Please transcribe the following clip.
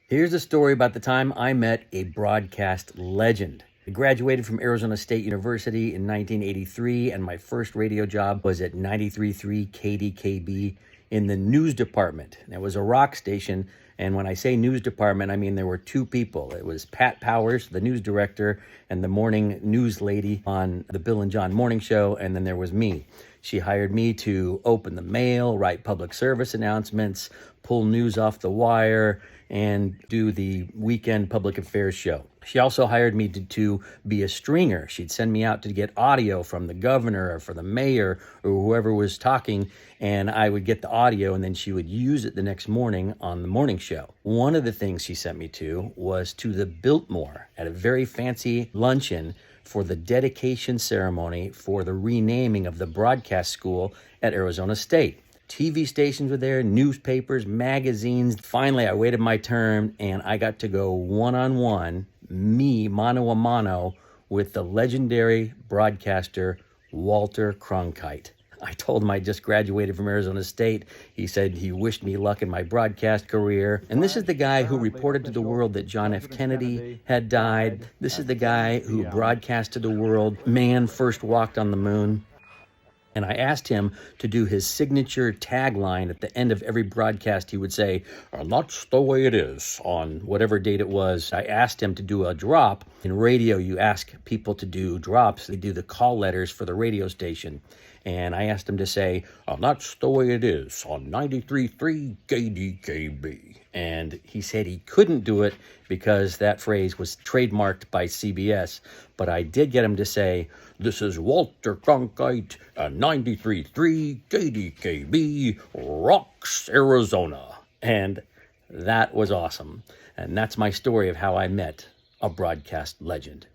Here's a story about the time I met a broadcast legend. I graduated from Arizona State University in 1983, and my first radio job was at 93.3 KDKB in the news department. It was a rock station, and when I say news department, I mean there were two people. It was Pat Powers, the news director, and the morning news lady on the Bill and John Morning Show, and then there was me. She hired me to open the mail, write public service announcements, pull news off the wire, and do the weekend public affairs show. She also hired me to be a stringer. She'd send me out to get audio from the governor or for the mayor or whoever was talking, and I would get the audio, and then she would use it the next morning on the morning show. One of the things she sent me to was to the Biltmore at a very fancy luncheon for the dedication ceremony for the renaming of the broadcast school at Arizona State. TV stations were there, newspapers, magazines. Finally, I waited my turn, and I got to go one-on-one, me, mano a mano, with the legendary broadcaster Walter Cronkite. I told him I just graduated from Arizona State. He said he wished me luck in my broadcast career. And this is the guy who reported to the world that John F. Kennedy had died. This is the guy who broadcast to the world, man first walked on the moon. And I asked him to do his signature tagline at the end of every broadcast. He would say, "And that's the way it is," on whatever date it was. I asked him to do a drop. In radio, you ask people to do drops. They do the call letters for the radio station. And I asked him to say, "And that's the way it is on 93.3 KDKB." And he said he couldn't do it because that phrase was trademarked by CBS. But I did get him to say, "This is Walter Cronkite at 93.3 KDKB, Rocks, Arizona." And that was awesome. And that's my story of how I met a broadcast legend.